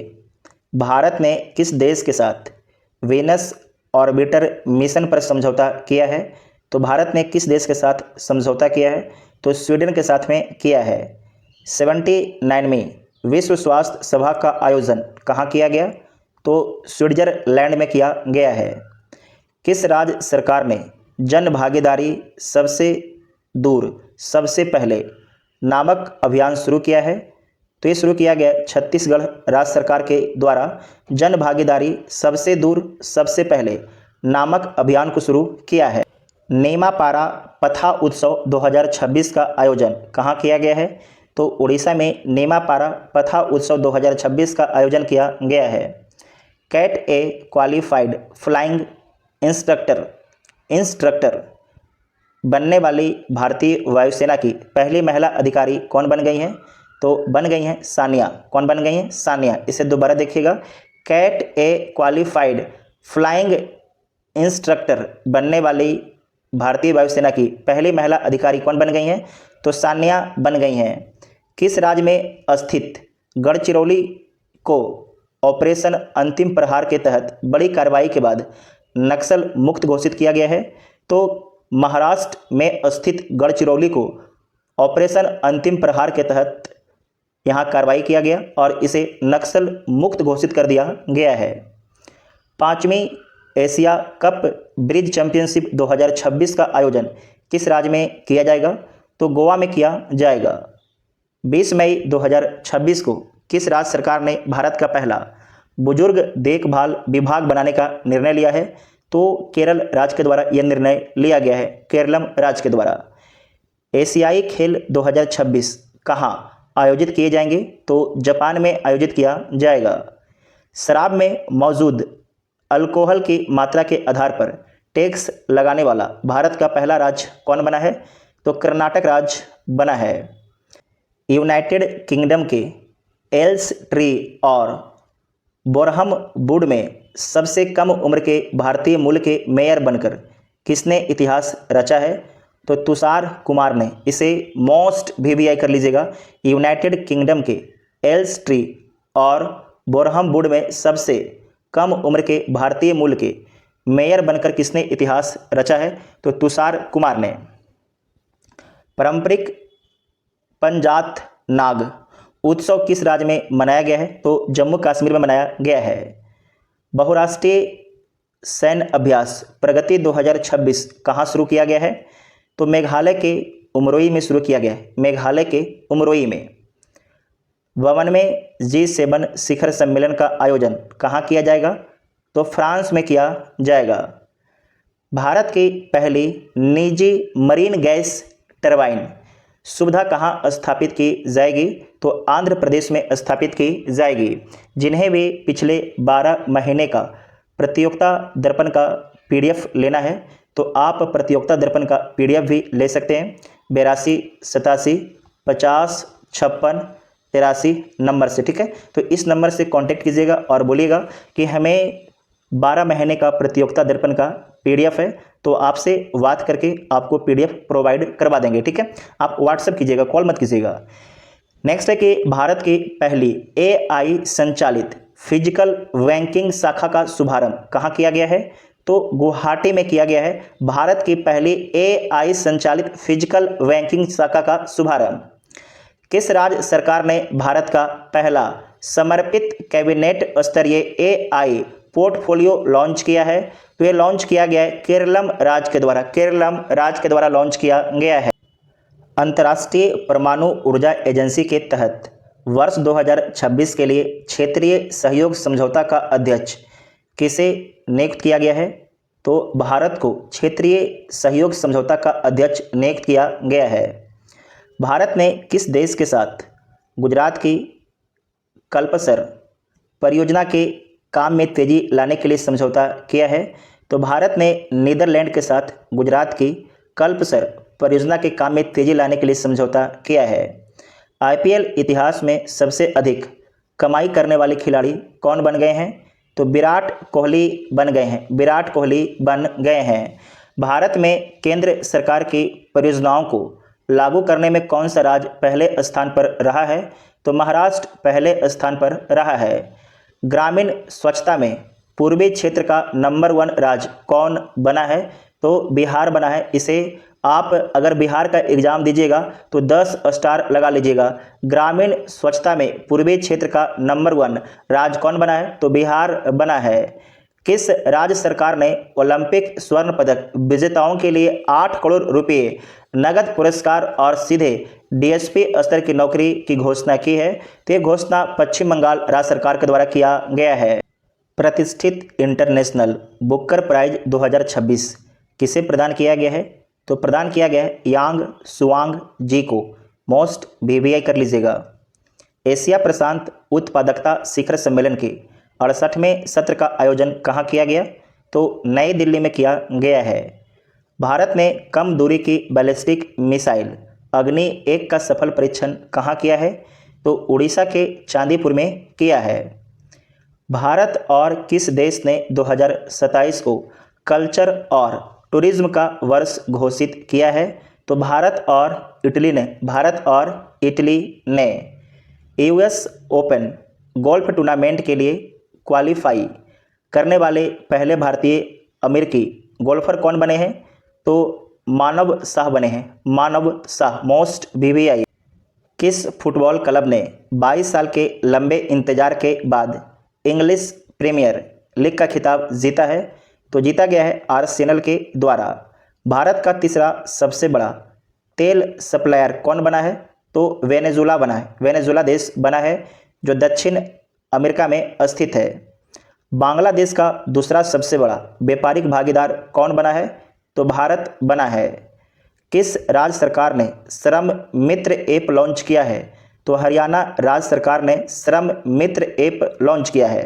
भारत ने किस देश के साथ वीनस ऑर्बिटर मिशन पर समझौता किया है? तो भारत ने किस देश के साथ समझौता किया है? तो स्वीडन के साथ में किया है। 79वीं विश्व स्वास्थ्य सभा का आयोजन कहाँ किया गया? तो स्विट्जरलैंड में किया गया है। किस राज्य सरकार ने जन भागीदारी सबसे दूर सबसे पहले नामक अभियान शुरू किया है? तो ये शुरू किया गया छत्तीसगढ़ राज्य सरकार के द्वारा जन भागीदारी सबसे दूर सबसे पहले नामक अभियान को शुरू किया है। नेमापारा पथा उत्सव 2026 का आयोजन कहाँ किया गया है? तो उड़ीसा में नेमापारा पथा उत्सव 2026 का आयोजन किया गया है। कैट ए क्वालिफाइड फ्लाइंग इंस्ट्रक्टर बनने वाली भारतीय वायुसेना की पहली महिला अधिकारी कौन बन गई हैं? तो बन गई हैं सानिया। कौन बन गई हैं? सानिया। इसे दोबारा देखिएगा, कैट ए क्वालिफाइड फ्लाइंग इंस्ट्रक्टर बनने वाली भारतीय वायुसेना की पहली महिला अधिकारी कौन बन गई हैं? तो सानिया बन गई हैं। किस राज्य में स्थित गढ़चिरौली को ऑपरेशन अंतिम प्रहार के तहत बड़ी कार्रवाई के बाद नक्सल मुक्त घोषित किया गया है? तो महाराष्ट्र में स्थित गढ़चिरौली को ऑपरेशन अंतिम प्रहार के तहत यहाँ कार्रवाई किया गया और इसे नक्सल मुक्त घोषित कर दिया गया है। 5वीं एशिया कप ब्रिज चैंपियनशिप 2026 का आयोजन किस राज्य में किया जाएगा? तो गोवा में किया जाएगा। 20 मई 2026 को किस राज्य सरकार ने भारत का पहला बुजुर्ग देखभाल विभाग बनाने का निर्णय लिया है? तो केरल राज्य के द्वारा यह निर्णय लिया गया है, केरलम राज्य के द्वारा। एशियाई खेल 2026 कहाँ आयोजित किए जाएंगे? तो जापान में आयोजित किया जाएगा। शराब में मौजूद अल्कोहल की मात्रा के आधार पर टैक्स लगाने वाला भारत का पहला राज्य कौन बना है? तो कर्नाटक राज्य बना है। यूनाइटेड किंगडम के एल्स्ट्री और बोरहमवुड में सबसे कम उम्र के भारतीय मूल के मेयर बनकर किसने इतिहास रचा है? तो तुषार कुमार ने। इसे मोस्ट VVI कर लीजिएगा। यूनाइटेड किंगडम के एल्स्ट्री और बोरहमवुड में सबसे कम उम्र के भारतीय मूल के मेयर बनकर किसने इतिहास रचा है? तो तुषार कुमार ने। पारंपरिक पंजात नाग उत्सव किस राज्य में मनाया गया है? तो जम्मू कश्मीर में मनाया गया है। बहुराष्ट्रीय सैन्य अभ्यास प्रगति 2026 कहाँ शुरू किया गया है? तो मेघालय के उमरोई में शुरू किया गया है। मेघालय के उमरोई में। 52वें G7 शिखर सम्मेलन का आयोजन कहाँ किया जाएगा? तो फ्रांस में किया जाएगा। भारत की पहली निजी मरीन गैस टरबाइन सुविधा कहाँ स्थापित की जाएगी? तो आंध्र प्रदेश में स्थापित की जाएगी। जिन्हें भी पिछले 12 महीने का प्रतियोगिता दर्पण का PDF लेना है तो आप प्रतियोगिता दर्पण का PDF भी ले सकते हैं। 82 87 50 56 83 नंबर से, ठीक है। तो इस नंबर से कांटेक्ट कीजिएगा और बोलिएगा कि हमें 12 महीने का प्रतियोगिता दर्पण का PDF है, तो आपसे बात करके आपको PDF प्रोवाइड करवा देंगे, ठीक है। आप व्हाट्सएप कीजिएगा, कॉल मत कीजिएगा। नेक्स्ट है कि भारत की पहली AI संचालित फिजिकल बैंकिंग शाखा का शुभारंभ कहाँ किया गया है? तो गुवाहाटी में किया गया है भारत की पहली AI संचालित फिजिकल बैंकिंग शाखा का शुभारंभ। किस राज्य सरकार ने भारत का पहला समर्पित कैबिनेट स्तरीय AI पोर्टफोलियो लॉन्च किया है? तो ये लॉन्च किया गया है केरलम राज्य के द्वारा, केरलम राज्य के द्वारा लॉन्च किया गया है। अंतर्राष्ट्रीय परमाणु ऊर्जा एजेंसी के तहत वर्ष 2026 के लिए क्षेत्रीय सहयोग समझौता का अध्यक्ष किसे नियुक्त किया गया है? तो भारत को क्षेत्रीय सहयोग समझौता का अध्यक्ष नियुक्त किया गया है। भारत ने किस देश के साथ गुजरात की कल्पसर परियोजना के काम में तेजी लाने के लिए समझौता किया है? तो भारत ने नीदरलैंड के साथ गुजरात की कल्पसर परियोजना के काम में तेजी लाने के लिए समझौता किया है। IPL इतिहास में सबसे अधिक कमाई करने वाले खिलाड़ी कौन बन गए हैं? तो विराट कोहली बन गए हैं, विराट कोहली बन गए हैं। भारत में केंद्र सरकार की परियोजनाओं को लागू करने में कौन सा राज्य पहले स्थान पर रहा है? तो महाराष्ट्र पहले स्थान पर रहा है। ग्रामीण स्वच्छता में पूर्वी क्षेत्र का नंबर 1 राज्य कौन बना है? तो बिहार बना है। इसे आप अगर बिहार का एग्जाम दीजिएगा तो 10 स्टार लगा लीजिएगा। ग्रामीण स्वच्छता में पूर्वी क्षेत्र का नंबर 1 राज्य कौन बना है? तो बिहार बना है। किस राज्य सरकार ने ओलंपिक स्वर्ण पदक विजेताओं के लिए 8 करोड़ रुपए नगद पुरस्कार और सीधे DSP स्तर की नौकरी की घोषणा की है? तो ये घोषणा पश्चिम बंगाल राज्य सरकार के द्वारा किया गया है। प्रतिष्ठित इंटरनेशनल बुकर प्राइज 2026 किसे प्रदान किया गया है? तो प्रदान किया गया है यांग सुआंग जी को। मोस्ट BBI कर लीजिएगा। एशिया प्रशांत उत्पादकता शिखर सम्मेलन के 68वें सत्र का आयोजन कहाँ किया गया? तो नई दिल्ली में किया गया है। भारत ने कम दूरी की बैलिस्टिक मिसाइल अग्नि 1 का सफल परीक्षण कहाँ किया है? तो उड़ीसा के चांदीपुर में किया है। भारत और किस देश ने 2027 को कल्चर और टूरिज्म का वर्ष घोषित किया है? तो भारत और इटली ने US ओपन गोल्फ टूर्नामेंट के लिए क्वालिफाई करने वाले पहले भारतीय अमेरिकी गोल्फर कौन बने हैं? तो मानव शाह बने हैं, मानव शाह। Most BBI। किस फुटबॉल क्लब ने 22 साल के लंबे इंतजार के बाद इंग्लिश प्रीमियर लीग का खिताब जीता है? तो जीता गया है आर्सेनल के द्वारा। भारत का तीसरा सबसे बड़ा तेल सप्लायर कौन बना है? तो वेनेजुला बना है, वेनेजुला देश बना है जो दक्षिण अमेरिका में स्थित है। बांग्लादेश का दूसरा सबसे बड़ा व्यापारिक भागीदार कौन बना है? तो भारत बना है। किस राज्य सरकार ने श्रम मित्र ऐप लॉन्च किया है? तो हरियाणा राज्य सरकार ने श्रम मित्र ऐप लॉन्च किया है।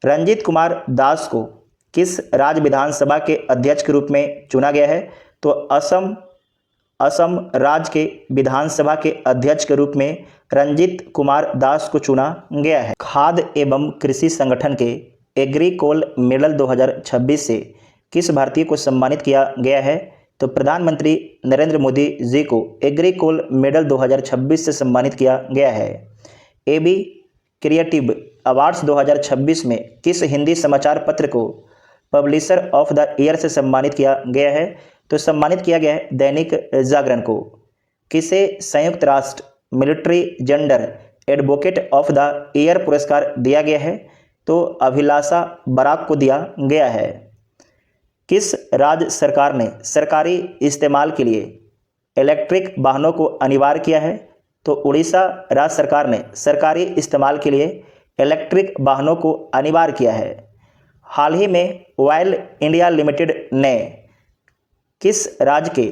रंजीत कुमार दास को किस राज्य विधानसभा के अध्यक्ष के रूप में चुना गया है? तो असम राज्य के विधानसभा के अध्यक्ष के रूप में रंजीत कुमार दास को चुना गया है। खाद्य एवं कृषि संगठन के एग्रीकोल मेडल 2026 से किस भारतीय को सम्मानित किया गया है? तो प्रधानमंत्री नरेंद्र मोदी जी को एग्रीकोल मेडल 2026 से सम्मानित किया गया है। AB क्रिएटिव अवार्ड्स 2026 में किस हिंदी समाचार पत्र को पब्लिशर ऑफ द ईयर से सम्मानित किया गया है? तो सम्मानित किया गया है दैनिक जागरण को। किसे संयुक्त राष्ट्र military gender advocate of the year पुरस्कार दिया गया है? तो अभिलाषा बराक को दिया गया है। किस राज्य सरकार ने सरकारी इस्तेमाल के लिए इलेक्ट्रिक वाहनों को अनिवार्य किया है? तो उड़ीसा राज्य सरकार ने सरकारी इस्तेमाल के लिए इलेक्ट्रिक वाहनों को अनिवार्य किया है। हाल ही में ऑयल इंडिया लिमिटेड ने किस राज्य के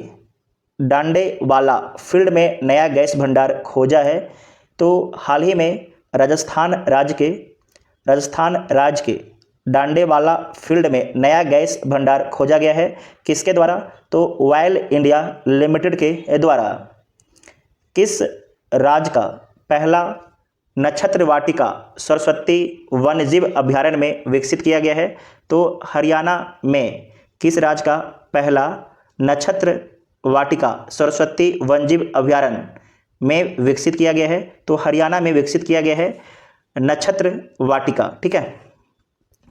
डांडेवाला फील्ड में नया गैस भंडार खोजा है? तो हाल ही में राजस्थान राज्य के डांडेवाला फील्ड में नया गैस भंडार खोजा गया है। किसके द्वारा? तो ऑयल इंडिया लिमिटेड के द्वारा। किस राज्य का पहला नक्षत्र वाटिका सरस्वती वन्यजीव अभयारण्य में विकसित किया गया है? तो हरियाणा में किस राज्य का पहला नक्षत्र वाटिका सरस्वती वन्यजीव अभयारण्य में विकसित किया गया है? तो हरियाणा में विकसित किया गया है। नक्षत्र वाटिका, ठीक है।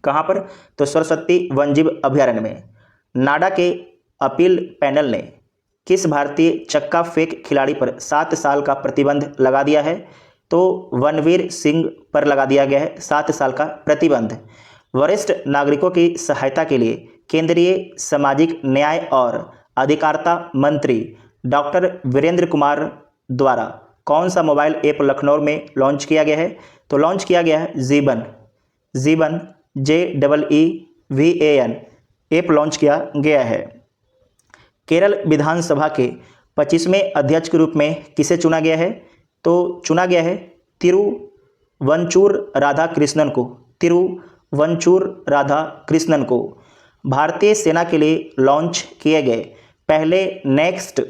कहाँ पर? तो सरस्वती वन्यजीव अभयारण्य में। नाडा के अपील पैनल ने किस भारतीय चक्का फेंक खिलाड़ी पर 7 साल का प्रतिबंध लगा दिया है? तो वनवीर सिंह पर लगा दिया गया है 7 साल का प्रतिबंध। वरिष्ठ नागरिकों की सहायता के लिए केंद्रीय सामाजिक न्याय और अधिकारिता मंत्री डॉक्टर वीरेंद्र कुमार द्वारा कौन सा मोबाइल ऐप लखनऊ में लॉन्च किया गया है? तो लॉन्च किया गया है जीवन JEEVAN ऐप लॉन्च किया गया है। केरल विधानसभा के 25वें अध्यक्ष के रूप में किसे चुना गया है? तो चुना गया है तिरुवंचूर राधाकृष्णन को। तिरुवंचूर राधाकृष्णन को। भारतीय सेना के लिए लॉन्च किए गए पहले next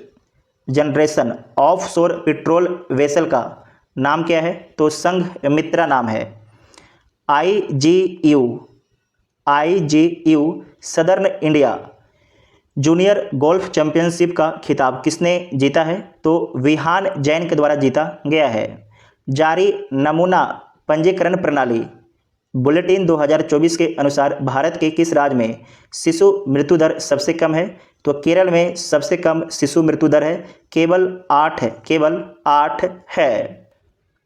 generation offshore patrol vessel का नाम क्या है? तो संघमित्रा नाम है। IGU southern India junior golf championship का खिताब किसने जीता है? तो विहान जैन के द्वारा जीता गया है। जारी नमूना पंजीकरण प्रणाली बुलेटिन 2024 के अनुसार भारत के किस राज्य में शिशु मृत्यु दर सबसे कम है? तो केरल में सबसे कम शिशु मृत्यु दर है, केवल 8 है, केवल 8 है।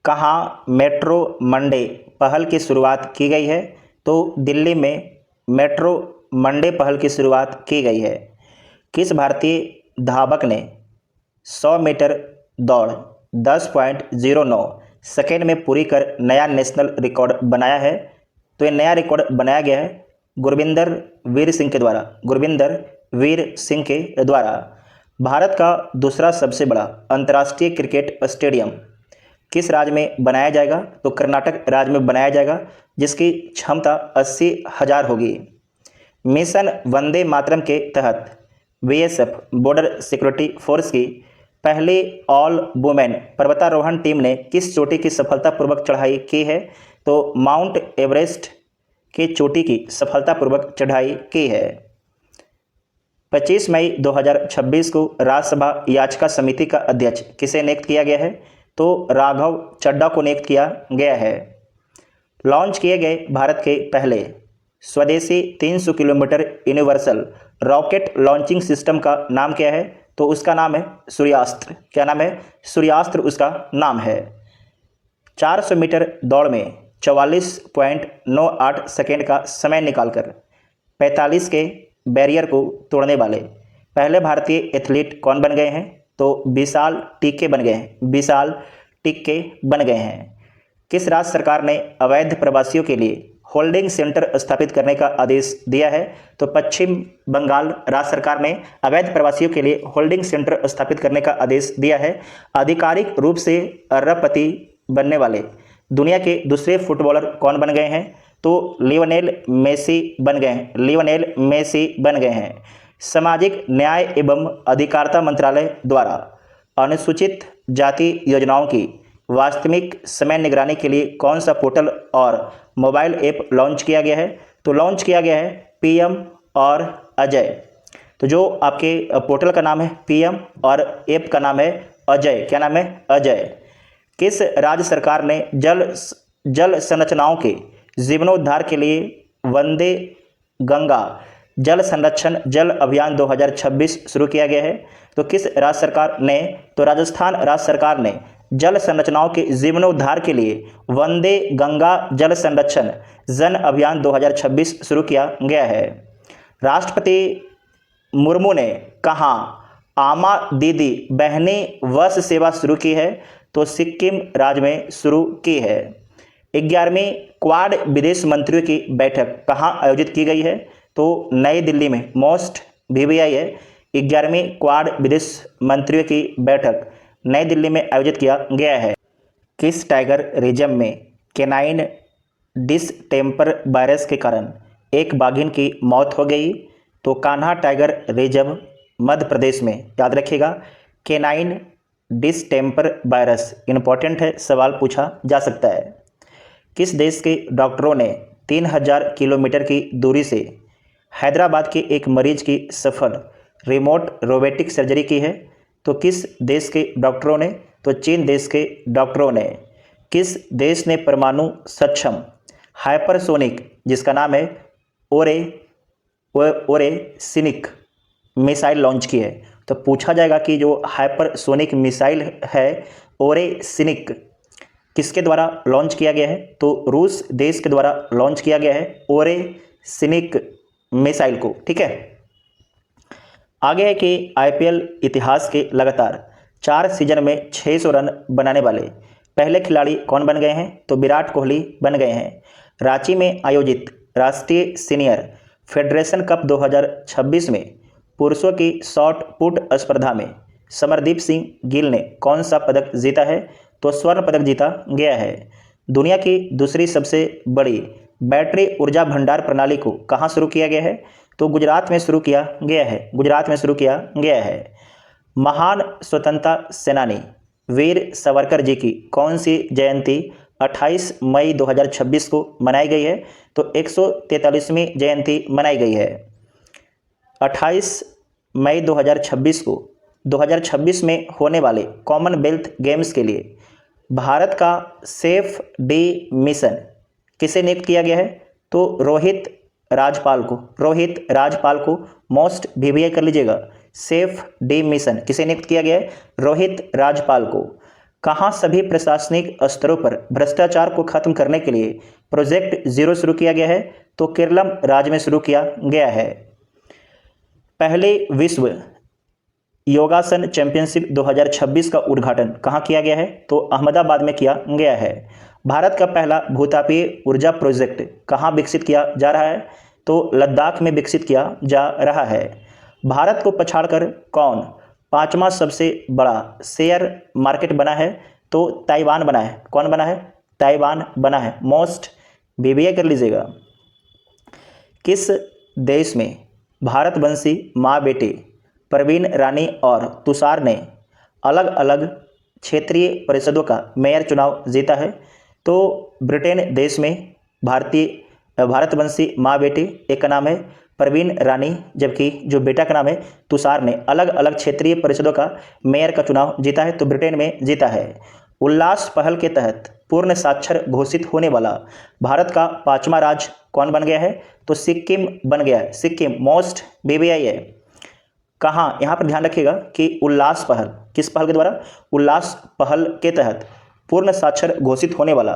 कहाँ मेट्रो मंडे पहल की शुरुआत की गई है? तो दिल्ली में मेट्रो मंडे पहल की शुरुआत की गई है। किस भारतीय धावक ने 100 मीटर दौड़ 10.09 सेकेंड में पूरी कर नया नेशनल रिकॉर्ड बनाया है? तो ये नया रिकॉर्ड बनाया गया है गुरविंदर वीर सिंह के द्वारा। गुरविंदर वीर सिंह के द्वारा। भारत का दूसरा सबसे बड़ा अंतर्राष्ट्रीय क्रिकेट स्टेडियम किस राज्य में बनाया जाएगा? तो कर्नाटक राज्य में बनाया जाएगा, जिसकी क्षमता 80,000 होगी। मिशन वंदे मातरम के तहत BSF बॉर्डर सिक्योरिटी फोर्स की पहली ऑल वुमेन पर्वतारोहण टीम ने किस चोटी की सफलतापूर्वक चढ़ाई की है? तो माउंट एवरेस्ट की चोटी की सफलतापूर्वक चढ़ाई की है। 25 मई 2026 को राज्यसभा याचिका समिति का अध्यक्ष किसे नियुक्त किया गया है? तो राघव चड्ढा को नियुक्त किया गया है। लॉन्च किए गए भारत के पहले स्वदेशी 300 kilometre universal rocket launching system का नाम क्या है? तो उसका नाम है सूर्यास्त्र। क्या नाम है? सूर्यास्त्र उसका नाम है। 400 मीटर दौड़ में 44.98 सेकेंड का समय निकालकर 45 के बैरियर को तोड़ने वाले पहले भारतीय एथलीट कौन बन गए हैं? तो विशाल टिक्के बन गए हैं। विशाल टिक्के बन गए हैं। किस राज्य सरकार ने अवैध प्रवासियों के लिए होल्डिंग सेंटर स्थापित करने का आदेश दिया है? तो पश्चिम बंगाल राज्य सरकार ने अवैध प्रवासियों के लिए होल्डिंग सेंटर स्थापित करने का आदेश दिया है। आधिकारिक रूप से अरबपति बनने वाले दुनिया के दूसरे फुटबॉलर कौन बन गए हैं? तो लियोनेल मेसी बन गए हैं। लियोनेल मेसी बन गए हैं। सामाजिक न्याय एवं अधिकारिता मंत्रालय द्वारा अनुसूचित जाति योजनाओं की वास्तविक समय निगरानी के लिए कौन सा पोर्टल और मोबाइल ऐप लॉन्च किया गया है? तो लॉन्च किया गया है PM और अजय। तो जो आपके पोर्टल का नाम है PM और ऐप का नाम है अजय। क्या नाम है? अजय। किस राज्य सरकार ने जल संरचनाओं के जीवनोद्धार के लिए वंदे गंगा जल संरक्षण जल अभियान 2026 शुरू किया गया है? तो किस राज्य सरकार ने? तो राजस्थान राज्य सरकार ने जल संरचनाओं के जीवनोद्धार के लिए वंदे गंगा जल संरक्षण जन अभियान 2026 शुरू किया गया है। राष्ट्रपति मुर्मू ने कहाँ आमा दीदी बहनी वर्ष सेवा शुरू की है? तो सिक्किम राज्य में शुरू की है। 11वीं क्वाड विदेश मंत्रियों की बैठक कहाँ आयोजित की गई है? तो नई दिल्ली में मोस्ट VVI है। 11वीं क्वाड विदेश मंत्रियों की बैठक नई दिल्ली में आयोजित किया गया है। किस टाइगर रिजर्व में केनाइन डिस्टेम्पर वायरस के कारण एक बाघिन की मौत हो गई? तो कान्हा टाइगर रिजर्व मध्य प्रदेश में। याद रखिएगा, केनाइन डिस्टेम्पर वायरस इंपॉर्टेंट है, सवाल पूछा जा सकता है। किस देश के डॉक्टरों ने 3000 किलोमीटर की दूरी से हैदराबाद के एक मरीज की सफल रिमोट रोबोटिक सर्जरी की है? तो किस देश के डॉक्टरों ने? तो चीन देश के डॉक्टरों ने। किस देश ने परमाणु सक्षम हाइपरसोनिक जिसका नाम है ओरेसिनिक मिसाइल लॉन्च की है? तो पूछा जाएगा कि जो हाइपरसोनिक मिसाइल है ओरेसिनिक किसके द्वारा लॉन्च किया गया है? तो रूस देश के द्वारा लॉन्च किया गया है ओरेसिनिक मिसाइल को। ठीक है, आगे है कि आईपीएल इतिहास के लगातार 4 सीजन में 600 रन बनाने वाले पहले खिलाड़ी कौन बन गए हैं? तो विराट कोहली बन गए हैं। रांची में आयोजित राष्ट्रीय सीनियर फेडरेशन कप 2026 में पुरुषों की शॉट पुट स्पर्धा में समरदीप सिंह गिल ने कौन सा पदक जीता है? तो स्वर्ण पदक जीता गया है। दुनिया की दूसरी सबसे बड़ी बैटरी ऊर्जा भंडार प्रणाली को कहाँ शुरू किया गया है? तो गुजरात में शुरू किया गया है। गुजरात में शुरू किया गया है। महान स्वतंत्रता सेनानी वीर सावरकर जी की कौन सी जयंती 28 मई 2026 को मनाई गई है? तो 143वीं जयंती मनाई गई है। 28 मई 2026 को 2026 में होने वाले कॉमनवेल्थ गेम्स के लिए भारत का सेफ डी मिशन किसे नियुक्त किया गया है? तो रोहित राजपाल को मोस्ट VVI कर लीजिएगा। सेफ डी मिशन किसे नियुक्त किया गया है? रोहित राजपाल को। कहाँ सभी प्रशासनिक स्तरों पर भ्रष्टाचार को खत्म करने के लिए प्रोजेक्ट 0 शुरू किया गया है? तो केरलम राज्य में शुरू किया गया है। पहले विश्व योगासन चैंपियनशिप 2026 का उद्घाटन कहाँ किया गया है? तो अहमदाबाद में किया गया है। भारत का पहला भूतापीय ऊर्जा प्रोजेक्ट कहाँ विकसित किया जा रहा है? तो लद्दाख में विकसित किया जा रहा है। भारत को पछाड़कर कौन 5वां सबसे बड़ा शेयर मार्केट बना है? तो ताइवान बना है। कौन बना है? ताइवान बना है। मोस्ट VVI कर लीजिएगा। किस देश में भारतवंशी माँ बेटे प्रवीण रानी और तुषार ने अलग अलग क्षेत्रीय परिषदों का मेयर चुनाव जीता है? तो ब्रिटेन देश में भारतवंशी माँ बेटे, एक का नाम है प्रवीण रानी, जबकि जो बेटा का नाम है तुषार ने अलग अलग क्षेत्रीय परिषदों का मेयर का चुनाव जीता है, तो ब्रिटेन में जीता है। उल्लास पहल के तहत पूर्ण साक्षर घोषित होने वाला भारत का 5वां राज्य कौन बन गया है? तो सिक्किम बन गया है। सिक्किम मोस्ट VVI है। कहाँ, यहाँ पर ध्यान रखिएगा कि उल्लास पहल, किस पहल के द्वारा? उल्लास पहल के तहत पूर्ण साक्षर घोषित होने वाला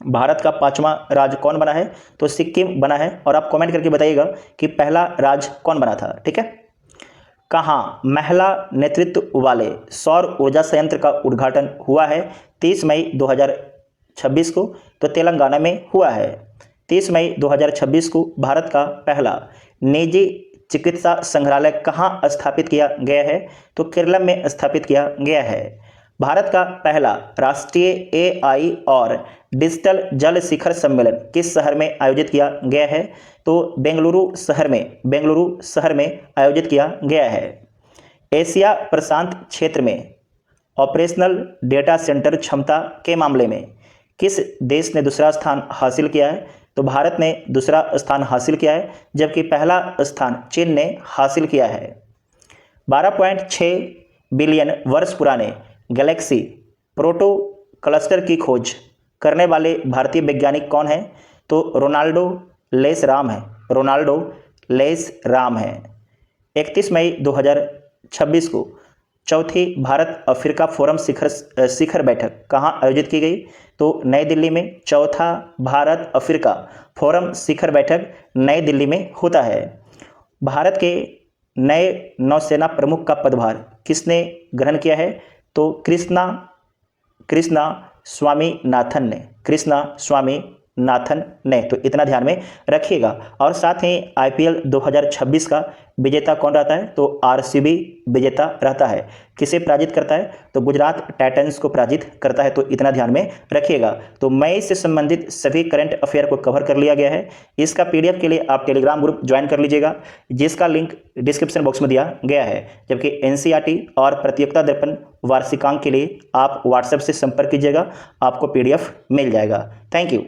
भारत का 5वां राज्य कौन बना है? तो सिक्किम बना है। और आप कमेंट करके बताइएगा कि पहला राज्य कौन बना था। ठीक है, कहाँ महिला नेतृत्व वाले सौर ऊर्जा संयंत्र का उद्घाटन हुआ है? 30 मई 2026 को, तो तेलंगाना में हुआ है। 30 मई 2026 को भारत का पहला निजी चिकित्सा संग्रहालय कहाँ स्थापित किया गया है? तो केरल में स्थापित किया गया है। भारत का पहला राष्ट्रीय AI और डिजिटल जल शिखर सम्मेलन किस शहर में आयोजित किया गया है? तो बेंगलुरु शहर में आयोजित किया गया है। एशिया प्रशांत क्षेत्र में ऑपरेशनल डेटा सेंटर क्षमता के मामले में किस देश ने दूसरा स्थान हासिल किया है? तो भारत ने दूसरा स्थान हासिल किया है, जबकि पहला स्थान चीन ने हासिल किया है। 12.6 बिलियन वर्ष पुराने गैलेक्सी प्रोटो क्लस्टर की खोज करने वाले भारतीय वैज्ञानिक कौन है? तो रोनाल्डो लेस राम है। 31 मई 2026 को चौथी भारत अफ्रीका फोरम शिखर बैठक कहाँ आयोजित की गई? तो नई दिल्ली में। चौथा भारत अफ्रीका फोरम शिखर बैठक नई दिल्ली में होता है। भारत के नए नौसेना प्रमुख का पदभार किसने ग्रहण किया है? तो कृष्णा स्वामीनाथन ने। तो इतना ध्यान में रखिएगा। और साथ ही IPL 2026 का विजेता कौन रहता है? तो RCB विजेता रहता है। किसे पराजित करता है? तो गुजरात टाइटंस को पराजित करता है। तो इतना ध्यान में रखिएगा। तो मई से संबंधित सभी करंट अफेयर को कवर कर लिया गया है। इसका PDF के लिए आप टेलीग्राम ग्रुप ज्वाइन कर लीजिएगा, जिसका लिंक डिस्क्रिप्शन बॉक्स में दिया गया है। जबकि NCERT और प्रतियोगिता दर्पण वार्षिकांक के लिए आप व्हाट्सएप से संपर्क कीजिएगा, आपको PDF मिल जाएगा। Thank you.